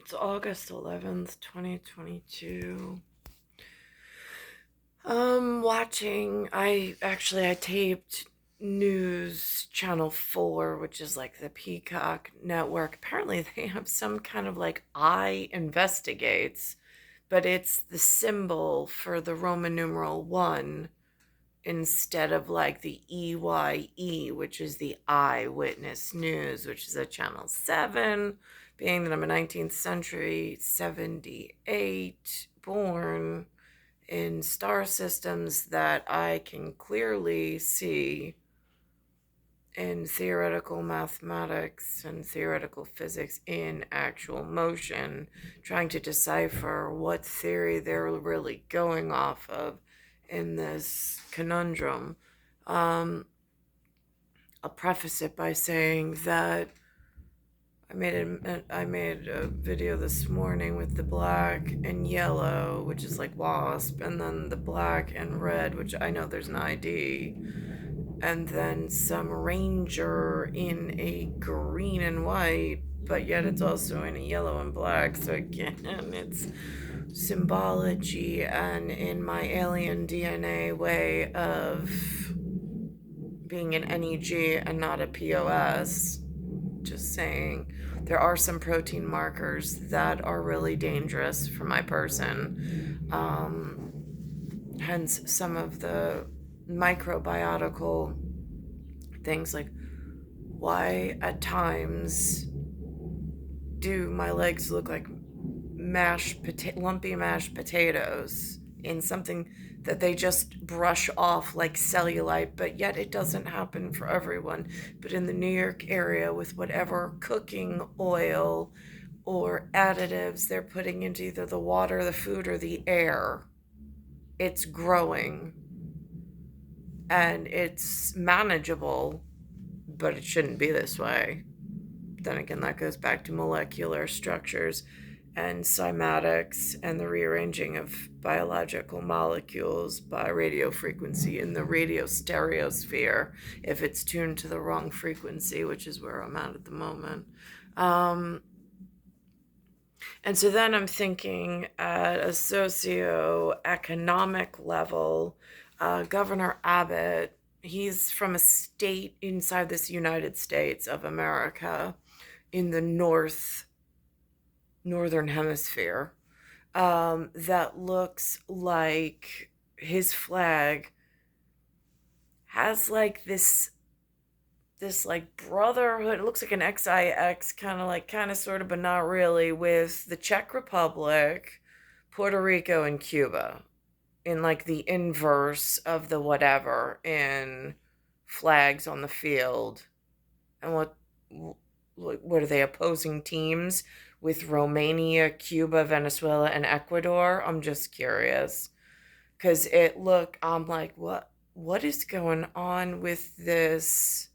It's August 11th, 2022. I taped News Channel 4, which is like the Peacock network. Apparently they have some kind of like I investigates, but it's the symbol for the Roman numeral 1 instead of like the EYE, which is the Eyewitness News, which is a Channel 7, being that I'm a 19th century 78 born in star systems that I can clearly see in theoretical mathematics and theoretical physics in actual motion, trying to decipher what theory they're really going off of in this conundrum. Um, I'll preface it by saying that I made a video this morning with the black and yellow, which is like wasp, and then the black and red, which I know there's an ID, and then some ranger in a green and white, but yet it's also in a yellow and black. So again, it's symbology, and in my alien DNA way of being an NEG and not a POS, just saying, there are some protein markers that are really dangerous for my person. Hence some of the microbiological things, like why at times do my legs look like lumpy mashed potatoes in something that they just brush off like cellulite, but yet it doesn't happen for everyone. But in the New York area, with whatever cooking oil or additives they're putting into either the water, the food, or the air, it's growing and it's manageable, but it shouldn't be this way. Then again, that goes back to molecular structures and cymatics and the rearranging of biological molecules by radio frequency in the radio stereosphere if it's tuned to the wrong frequency, which is where I'm at the moment. And so then I'm thinking at a socioeconomic level, Governor Abbott, he's from a state inside this United States of America in the northern hemisphere, that looks like his flag has like this like brotherhood. It looks like an XIX, kind of sort of, but not really, with the Czech Republic, Puerto Rico, and Cuba in like the inverse of the whatever in flags on the field. And what are they, opposing teams with Romania, Cuba, Venezuela, and Ecuador? I'm just curious, because I'm like, what is going on with this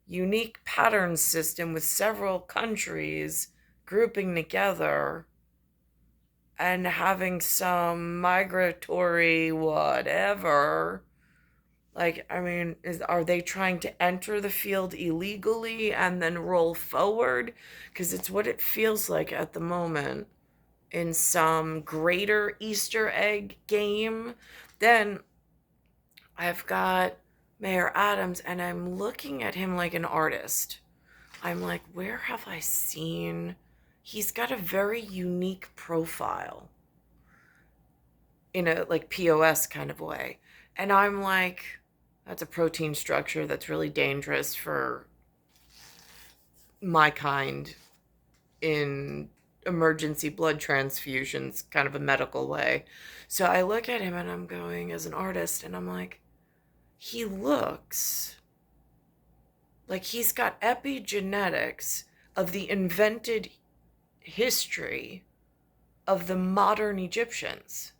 unique pattern system with several countries grouping together and having some migratory whatever? Like, I mean, are they trying to enter the field illegally and then roll forward? Because it's what it feels like at the moment in some greater Easter egg game. Then I've got Mayor Adams, and I'm looking at him like an artist. I'm like, where have I seen? He's got a very unique profile in a like POS kind of way. And I'm like, that's a protein structure that's really dangerous for my kind in emergency blood transfusions, kind of a medical way. So I look at him and I'm going, as an artist, and I'm like, he looks like he's got epigenetics of the invented history of the modern Egyptians.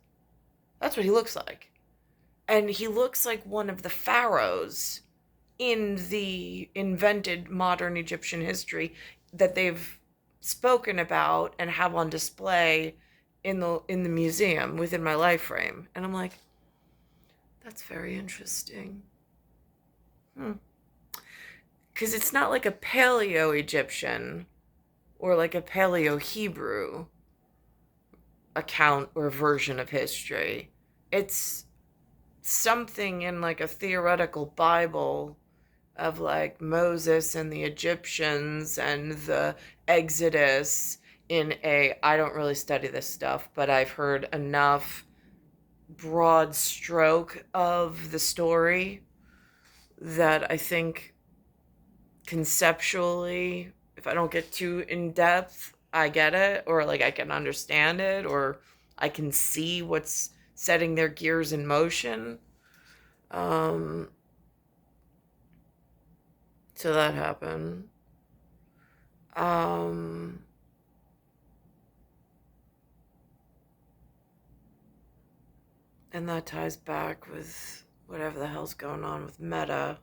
That's what he looks like. And he looks like one of the pharaohs in the invented modern Egyptian history that they've spoken about and have on display in the museum within my life frame. And I'm like, that's very interesting. Because it's not like a Paleo Egyptian or like a Paleo Hebrew. account or version of history. It's something in like a theoretical Bible of like Moses and the Egyptians and the Exodus in a, I don't really study this stuff, but I've heard enough broad stroke of the story that I think conceptually, if I don't get too in depth, I get it, or like I can understand it, or I can see what's setting their gears in motion. Um, so that happened. Um, and that ties back with whatever the hell's going on with Meta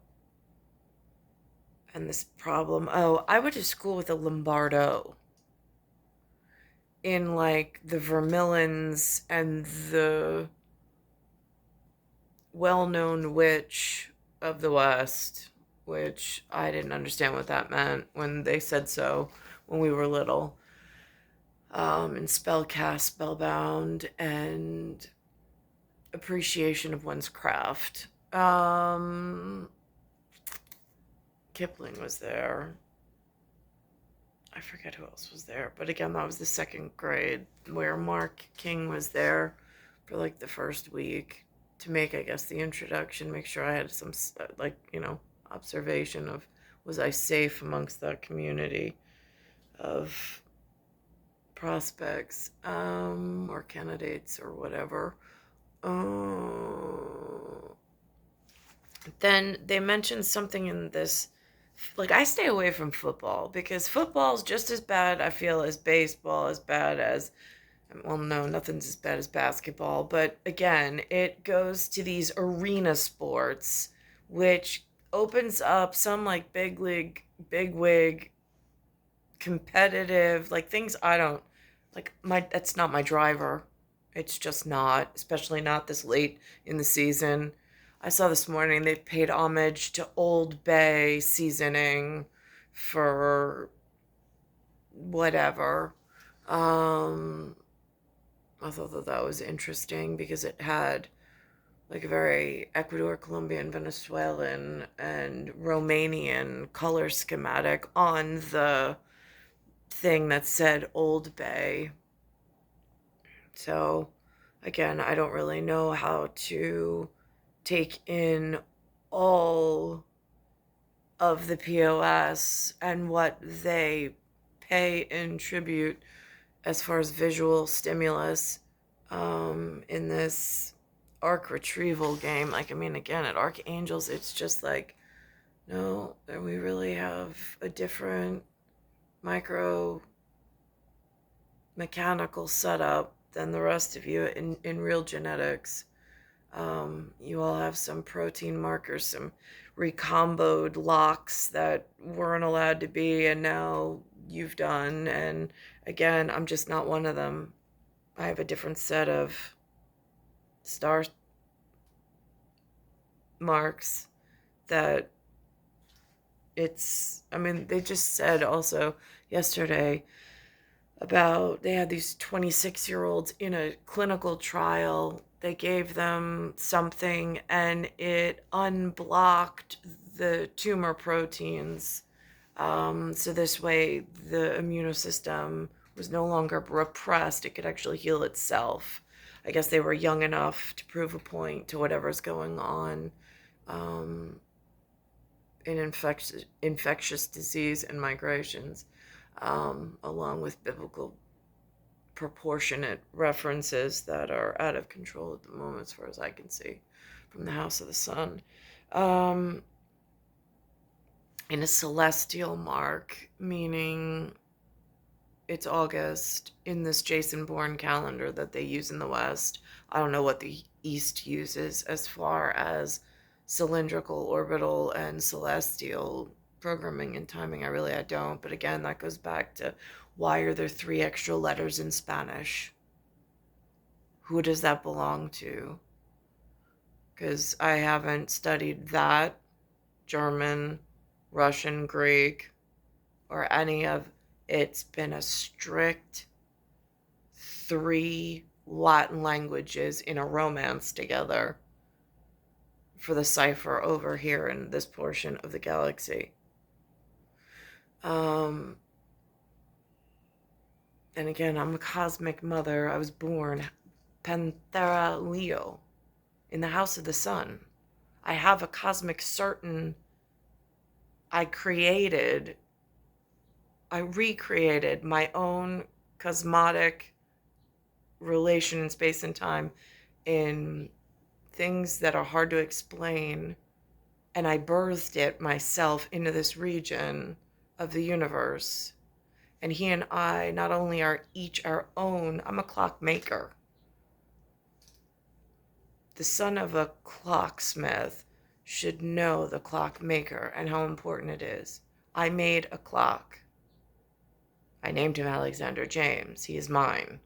and this problem. Oh, I went to school with a Lombardo in like the Vermillons and the well-known witch of the West, which I didn't understand what that meant when they said so when we were little. And spellcast, spellbound, and appreciation of one's craft. Kipling was there. I forget who else was there, but again, that was the second grade where Mark King was there for like the first week to make, I guess, the introduction, make sure I had some, like, observation of was I safe amongst that community of prospects or candidates or whatever. Then they mentioned something in this, like, I stay away from football because football's just as bad, I feel, as baseball, as bad as, well, no, nothing's as bad as basketball, but again, it goes to these arena sports, which opens up some like big league, big wig, competitive, like things I don't like. That's not my driver. It's just not, especially not this late in the season. I saw this morning they paid homage to Old Bay seasoning for whatever. Um, I thought that that was interesting because it had like a very Ecuador, Colombian, Venezuelan, and Romanian color schematic on the thing that said Old Bay. So, again, I don't really know how to take in all of the POS and what they pay in tribute as far as visual stimulus in this arc retrieval game. Like, I mean, again, at Archangels, it's just like, no, we really have a different micro mechanical setup than the rest of you in real genetics. You all have some protein markers, some recomboed locks that weren't allowed to be, and now you've done. And again, I'm just not one of them. I have a different set of star marks that I mean, they just said also yesterday about they had these 26-year-olds in a clinical trial. They gave them something and it unblocked the tumor proteins. So this way the immune system was no longer repressed. It could actually heal itself. I guess they were young enough to prove a point to whatever's going on um, in infectious disease and migrations, along with biblical proportionate references that are out of control at the moment, as far as I can see, from the House of the Sun. In a celestial mark, meaning it's August in this Jason Bourne calendar that they use in the West. I don't know what the East uses as far as cylindrical, orbital, and celestial programming and timing. I don't. But again, that goes back to why are there 3 extra letters in Spanish? Who does that belong to? Because I haven't studied that, German, Russian, Greek, or any of it's been a strict 3 Latin languages in a romance together for the cipher over here in this portion of the galaxy. And again, I'm a cosmic mother. I was born Panthera Leo in the house of the sun. I have a cosmic certain. I recreated my own cosmotic relation in space and time in things that are hard to explain, and I birthed it myself into this region of the universe. And he and I not only are each our own, I'm a clockmaker. The son of a clocksmith should know the clockmaker and how important it is. I made a clock. I named him Alexander James. He is mine.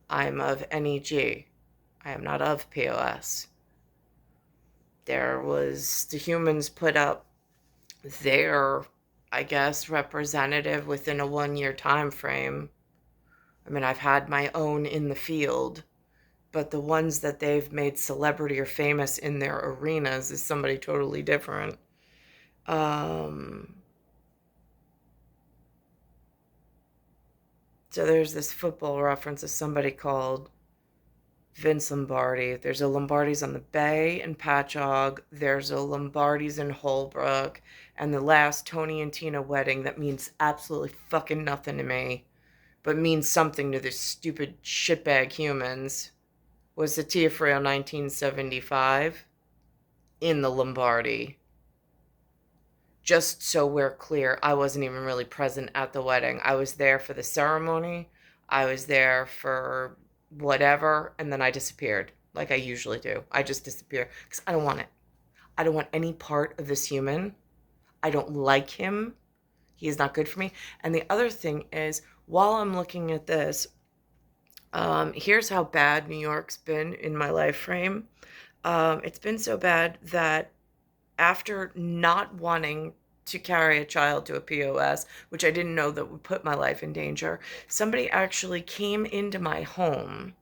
I'm of NEG. I am not of POS. The humans put up their, I guess, representative within a 1-year time frame. I mean, I've had my own in the field, but the ones that they've made celebrity or famous in their arenas is somebody totally different. So there's this football reference of somebody called Vince Lombardi. There's a Lombardi's on the Bay in Patchogue. There's a Lombardi's in Holbrook. And the last Tony and Tina wedding that means absolutely fucking nothing to me, but means something to these stupid shitbag humans, was the Tiafrio 1975 in the Lombardi. Just so we're clear, I wasn't even really present at the wedding. I was there for the ceremony. I was there for whatever, and then I disappeared, like I usually do. I just disappear because I don't want it. I don't want any part of this human. I don't like him. He is not good for me. And the other thing is, while I'm looking at this, here's how bad New York's been in my life frame. It's been so bad that after not wanting to carry a child to a POS, which I didn't know that would put my life in danger, somebody actually came into my home,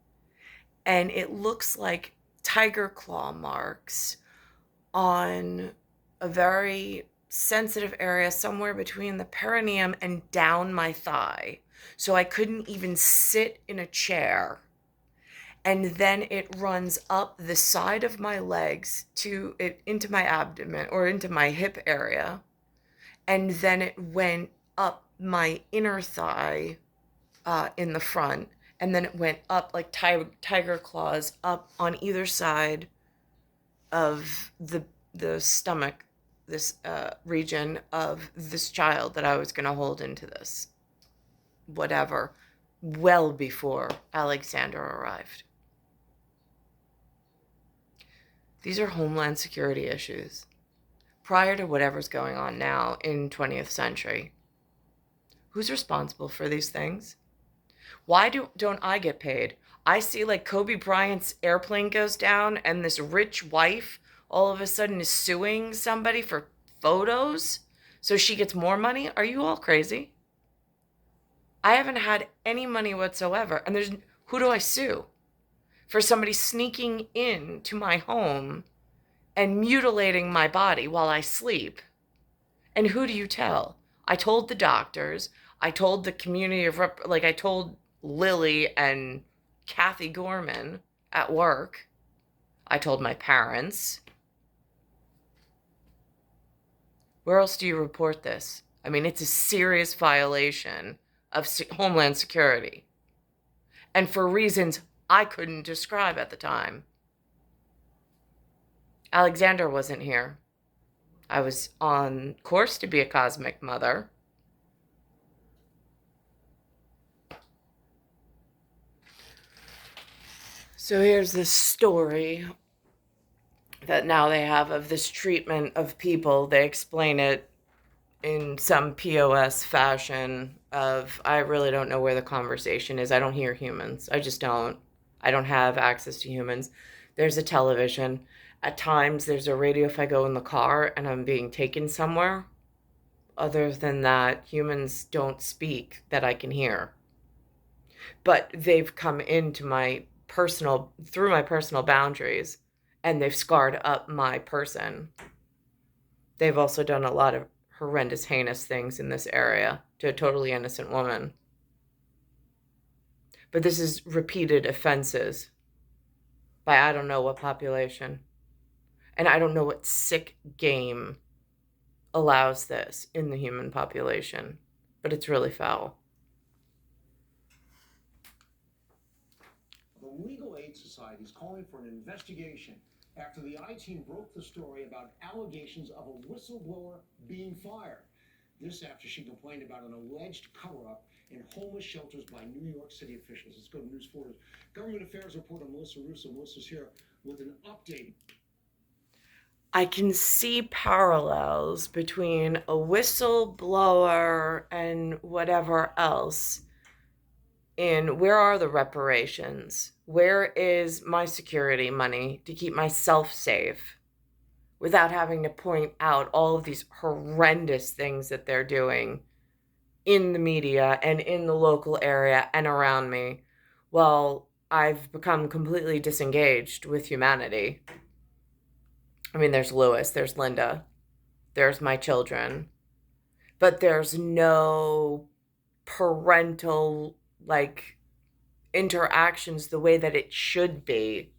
and it looks like tiger claw marks on a very sensitive area somewhere between the perineum and down my thigh. So I couldn't even sit in a chair. And then it runs up the side of my legs into my abdomen or into my hip area. And then it went up my inner thigh in the front. And then it went up like tiger claws up on either side of the stomach, this region of this child that I was going to hold into this whatever, well before Alexander arrived. These are Homeland Security issues prior to whatever's going on now in 20th century. Who's responsible for these things? Why don't I get paid? I see like Kobe Bryant's airplane goes down and this rich wife all of a sudden is suing somebody for photos so she gets more money. Are you all crazy? I haven't had any money whatsoever. And who do I sue? For somebody sneaking into my home and mutilating my body while I sleep. And who do you tell? I told the doctors. I told the community I told Lily and Kathy Gorman at work. I told my parents. Where else do you report this? I mean, it's a serious violation of Homeland Security. And for reasons I couldn't describe at the time. Alexander wasn't here. I was on course to be a cosmic mother. So here's this story that now they have of this treatment of people. They explain it in some POS fashion of, I really don't know where the conversation is. I don't hear humans. I just don't. I don't have access to humans. There's a television. At times, there's a radio if I go in the car and I'm being taken somewhere. Other than that, humans don't speak that I can hear. But they've come into through my personal boundaries, and they've scarred up my person. They've also done a lot of horrendous, heinous things in this area to a totally innocent woman. But this is repeated offenses by I don't know what population. And I don't know what sick game allows this in the human population. But it's really foul. The Legal Aid Society is calling for an investigation after the I-Team broke the story about allegations of a whistleblower being fired. This after she complained about an alleged cover-up in homeless shelters by New York City officials. Let's go to News 4's Government Affairs reporter Melissa Russo. Melissa's here with an update. I can see parallels between a whistleblower and whatever else in where are the reparations? Where is my security money to keep myself safe without having to point out all of these horrendous things that they're doing in the media and in the local area and around me? Well, I've become completely disengaged with humanity. I mean, there's Lewis, there's Linda, there's my children, but there's no parental, interactions the way that it should be.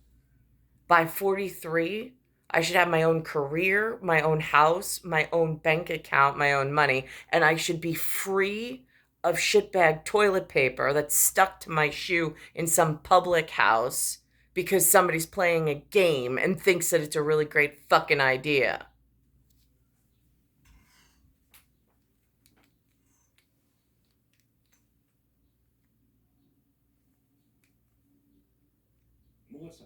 By 43, I should have my own career, my own house, my own bank account, my own money, and I should be free of shitbag toilet paper that's stuck to my shoe in some public house because somebody's playing a game and thinks that it's a really great fucking idea. Melissa.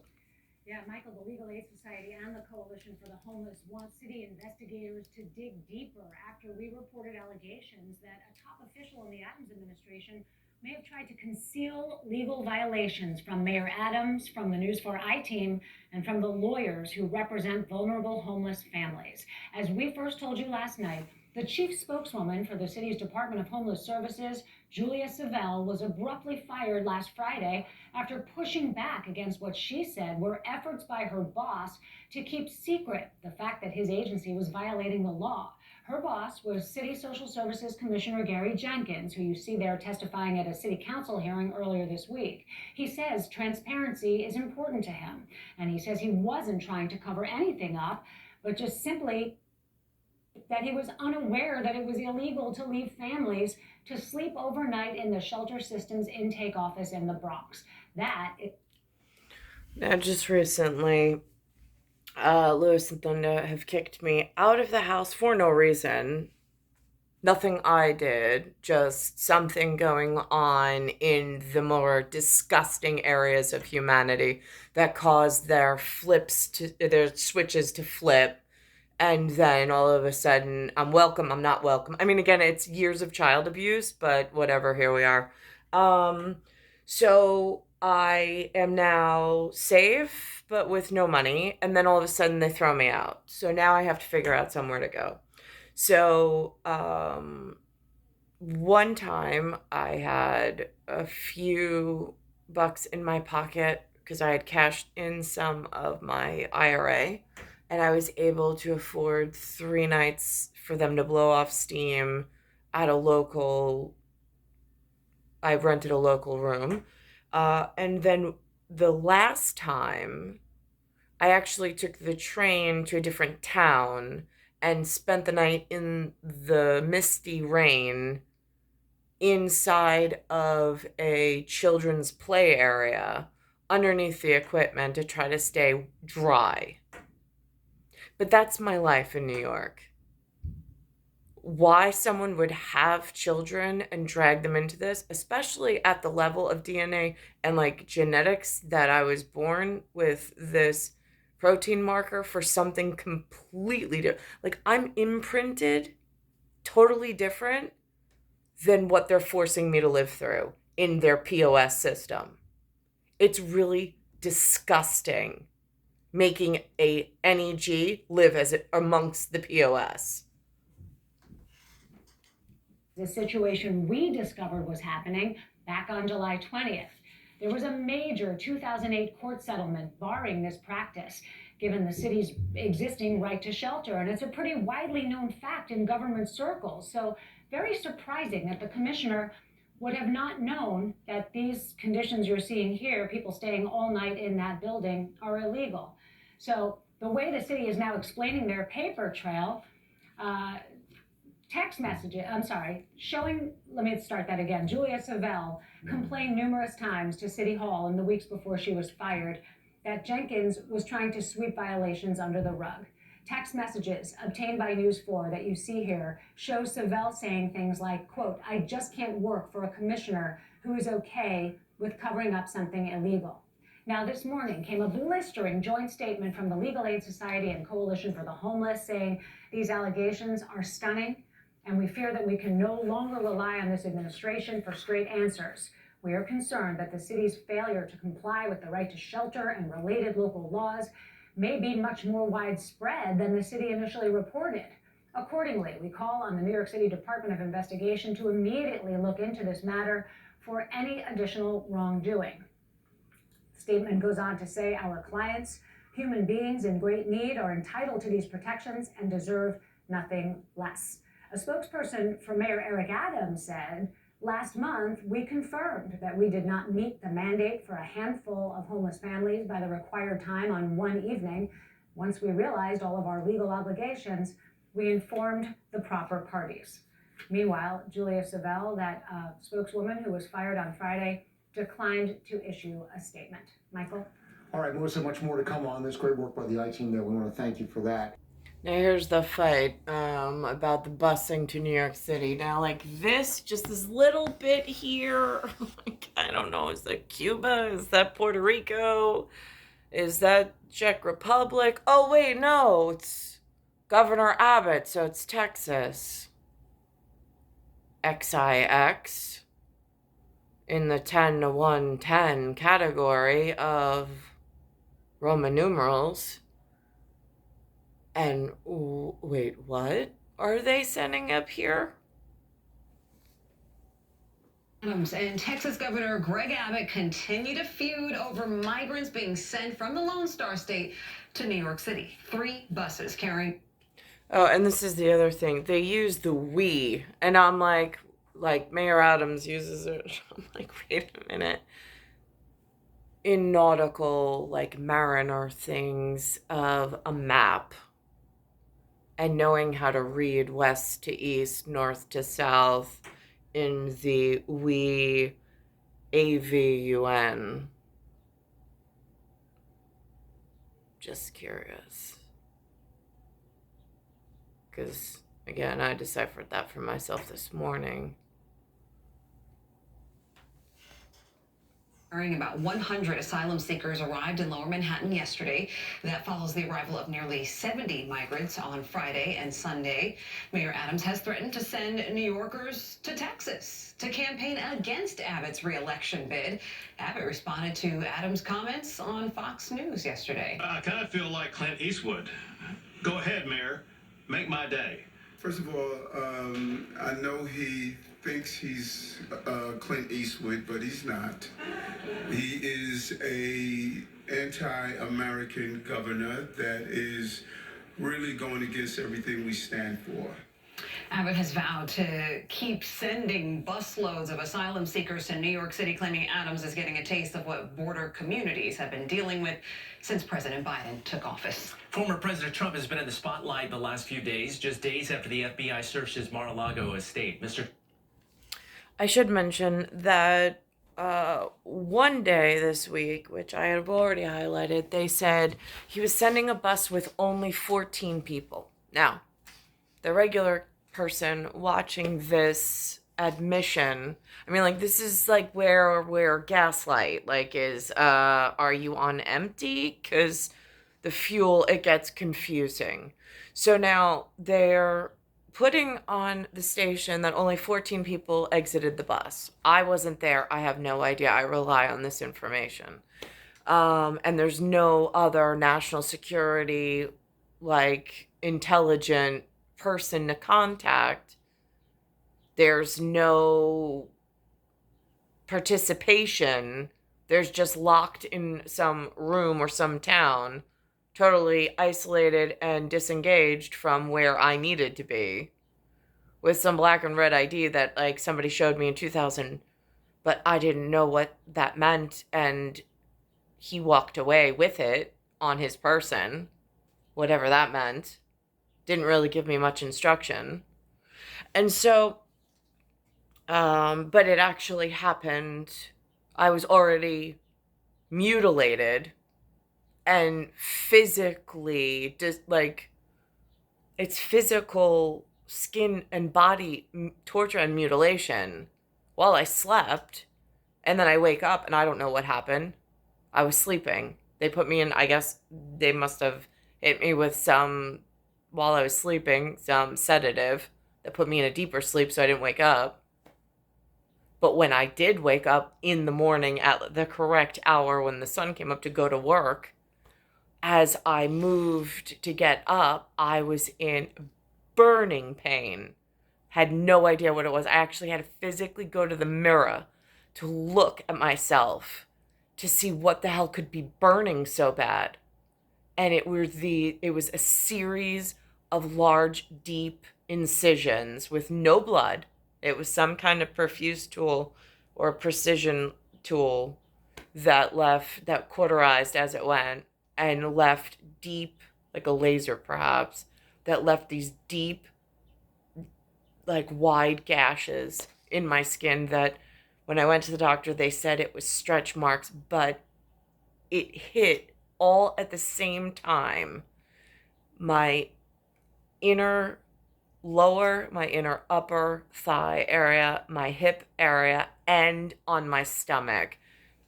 Yeah, Michael, the Legal Aid Society and the Coalition for the Homeless want city investigators to dig deeper after we reported allegations that a top official in the Adams administration may have tried to conceal legal violations from Mayor Adams, from the News 4 I-Team, and from the lawyers who represent vulnerable homeless families. As we first told you last night, the chief spokeswoman for the city's Department of Homeless Services, Julia Savelle, was abruptly fired last Friday after pushing back against what she said were efforts by her boss to keep secret the fact that his agency was violating the law. Her boss was City Social Services Commissioner Gary Jenkins, who you see there testifying at a city council hearing earlier this week. He says transparency is important to him, and he says he wasn't trying to cover anything up, but just simply that he was unaware that it was illegal to leave families to sleep overnight in the shelter system's intake office in the Bronx. Now, just recently, Lewis and Linda have kicked me out of the house for no reason. Nothing I did, just something going on in the more disgusting areas of humanity that caused their switches to flip. And then all of a sudden, I'm welcome, I'm not welcome. I mean, again, it's years of child abuse, but whatever, here we are. So I am now safe, but with no money. And then all of a sudden, they throw me out. So now I have to figure out somewhere to go. So one time I had a few bucks in my pocket because I had cashed in some of my IRA. And I was able to afford 3 nights for them to blow off steam at I rented a local room. And then the last time, I actually took the train to a different town and spent the night in the misty rain inside of a children's play area underneath the equipment to try to stay dry. But that's my life in New York. Why someone would have children and drag them into this, especially at the level of DNA and genetics that I was born with this protein marker for something completely different. I'm imprinted totally different than what they're forcing me to live through in their POS system. It's really disgusting making a NEG live amongst the POS. The situation we discovered was happening back on July 20th. There was a major 2008 court settlement barring this practice, given the city's existing right to shelter. And it's a pretty widely known fact in government circles. So, very surprising that the commissioner would have not known that these conditions you're seeing here, people staying all night in that building, are illegal. So, the way the city is now explaining their paper trail, text messages, let me start that again. Julia Savelle complained numerous times to City Hall in the weeks before she was fired that Jenkins was trying to sweep violations under the rug. Text messages obtained by News 4 that you see here show Savelle saying things like, quote, "I just can't work for a commissioner who is okay with covering up something illegal." Now, this morning came a blistering joint statement from the Legal Aid Society and Coalition for the Homeless saying these allegations are stunning, and we fear that we can no longer rely on this administration for straight answers. We are concerned that the city's failure to comply with the right to shelter and related local laws may be much more widespread than the city initially reported. Accordingly, we call on the New York City Department of Investigation to immediately look into this matter for any additional wrongdoing. The statement goes on to say our clients, human beings in great need, are entitled to these protections and deserve nothing less. A spokesperson for Mayor Eric Adams said, "Last month, we confirmed that we did not meet the mandate for a handful of homeless families by the required time on one evening. Once we realized all of our legal obligations, we informed the proper parties." Meanwhile, Julia Savelle, that spokeswoman who was fired on Friday, declined to issue a statement. Michael? All right, Melissa, much more to come on this. Great work by the I-team there. We want to thank you for that. Now here's the fight about the busing to New York City. Now, like just this little bit here, like, I don't know, is that Cuba? Is that Puerto Rico? Is that Czech Republic? Oh, wait, no, it's Governor Abbott, so it's Texas. XIX in the 10 to 110 category of Roman numerals. And wait, what are they sending up here? Adams and Texas Governor Greg Abbott continue to feud over migrants being sent from the Lone Star State to New York City. 3 buses carrying. Oh, and this is the other thing. They use the we, and I'm like Mayor Adams uses it. I'm like, wait a minute. In nautical, like mariner things of a map, and knowing how to read west to east, north to south in the we AVUN. Just curious. Because, again, I deciphered that for myself this morning. About 100 asylum seekers arrived in Lower Manhattan yesterday. That follows the arrival of nearly 70 migrants on Friday and Sunday. Mayor Adams has threatened to send New Yorkers to Texas to campaign against Abbott's re-election bid. Abbott responded to Adams' comments on Fox News yesterday. I kind of feel like Clint Eastwood. Go ahead, Mayor. Make my day. First of all, I know he thinks he's Clint Eastwood, but he's not. He is a anti-American governor that is really going against everything we stand for. Abbott has vowed to keep sending busloads of asylum seekers to New York City, claiming Adams is getting a taste of what border communities have been dealing with since President Biden took office. Former President Trump has been in the spotlight the last few days, just days after the FBI searched his Mar-a-Lago estate. I should mention that one day this week, which I have already highlighted, they said he was sending a bus with only 14 people. Now, the regular person watching this admission, I mean, like, this is like where gaslight, like, is, are you on empty? Because the fuel, it gets confusing. So now they're putting on the station that only 14 people exited the bus. I wasn't there. I have no idea. I rely on this information. And there's no other national security, like, intelligent person to contact There's no participation. There's just locked in some room or some town, totally isolated and disengaged from where I needed to be, with some black and red ID that like somebody showed me in 2000, but I didn't know what that meant, and he walked away with it on his person, whatever that meant. Didn't really give me much instruction. And so, but it actually happened. I was already mutilated and physically, just like, it's physical skin and body torture and mutilation while I slept. And then I wake up and I don't know what happened. I was sleeping. They put me in, I guess they must have hit me with some, while I was sleeping, some sedative that put me in a deeper sleep so I didn't wake up. But when I did wake up in the morning at the correct hour when the sun came up to go to work, as I moved to get up, I was in burning pain. Had no idea what it was. I actually had to physically go to the mirror to look at myself to see what the hell could be burning so bad. And it was a series of large, deep incisions with no blood. It was some kind of perfuse tool or precision tool that cauterized as it went and left deep, like a laser perhaps, that left these deep, like wide gashes in my skin that when I went to the doctor, they said it was stretch marks, but it hit all at the same time. My inner my inner upper thigh area, my hip area, and on my stomach.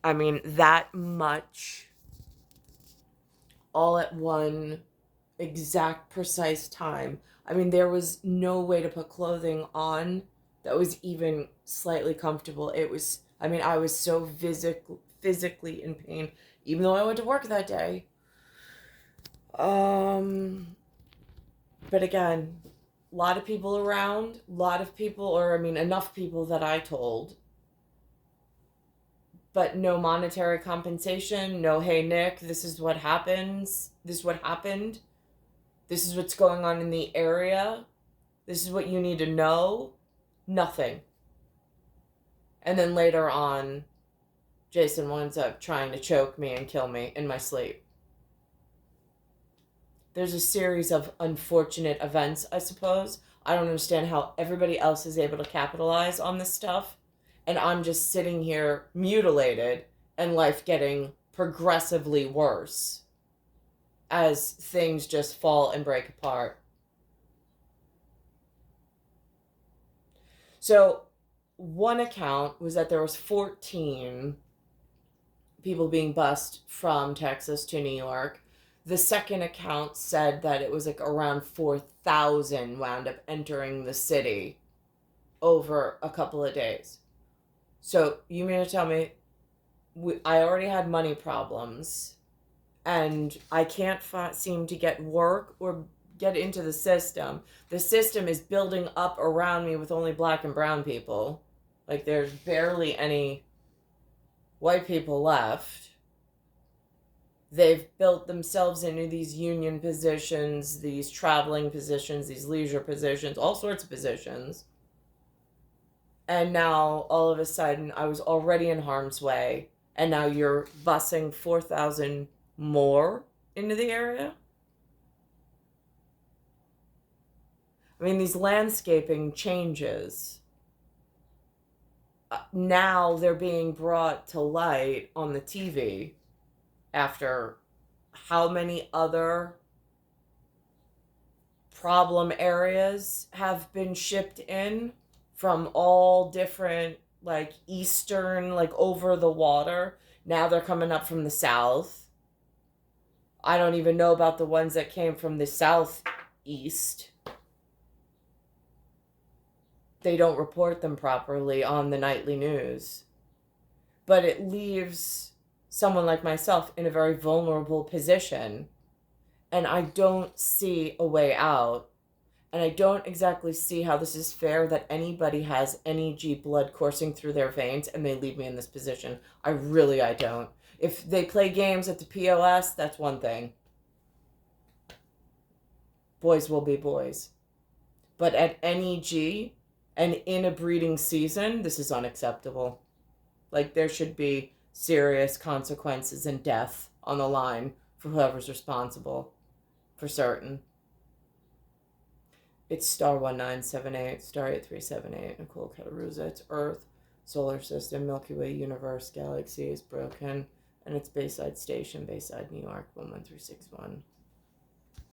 I mean, that much all at one exact precise time. I mean, there was no way to put clothing on that was even slightly comfortable. I was so physically in pain, even though I went to work that day. But again, a lot of people around, enough people that I told, but no monetary compensation, no, hey, Nick, this is what happens, this is what happened, this is what's going on in the area, this is what you need to know, nothing. And then later on, Jason winds up trying to choke me and kill me in my sleep. There's a series of unfortunate events, I suppose. I don't understand how everybody else is able to capitalize on this stuff. And I'm just sitting here mutilated and life getting progressively worse as things just fall and break apart. So one account was that there was 14 people being bused from Texas to New York. The second account said that it was like around 4,000 wound up entering the city over a couple of days. So you mean to tell me I already had money problems and I can't seem to get work or get into the system. The system is building up around me with only black and brown people. Like there's barely any white people left. They've built themselves into these union positions, these traveling positions, these leisure positions, all sorts of positions. And now, all of a sudden, I was already in harm's way, and now you're busing 4,000 more into the area? I mean, these landscaping changes, now they're being brought to light on the TV after how many other problem areas have been shipped in from all different, like, eastern, like, over the water. Now they're coming up from the south. I don't even know about the ones that came from the southeast. They don't report them properly on the nightly news. But it leaves someone like myself in a very vulnerable position, and I don't see a way out. And I don't exactly see how this is fair that anybody has NEG blood coursing through their veins and they leave me in this position. I don't. If they play games at the POS, that's one thing. Boys will be boys. But at NEG and in a breeding season, this is unacceptable. Like, there should be serious consequences and death on the line for whoever's responsible, for certain. It's star 1978, star 8378, Nicole, Cattaruzza. It's Earth, Solar System, Milky Way, Universe, Galaxy is broken, and it's Bayside Station, Bayside, New York, 11361.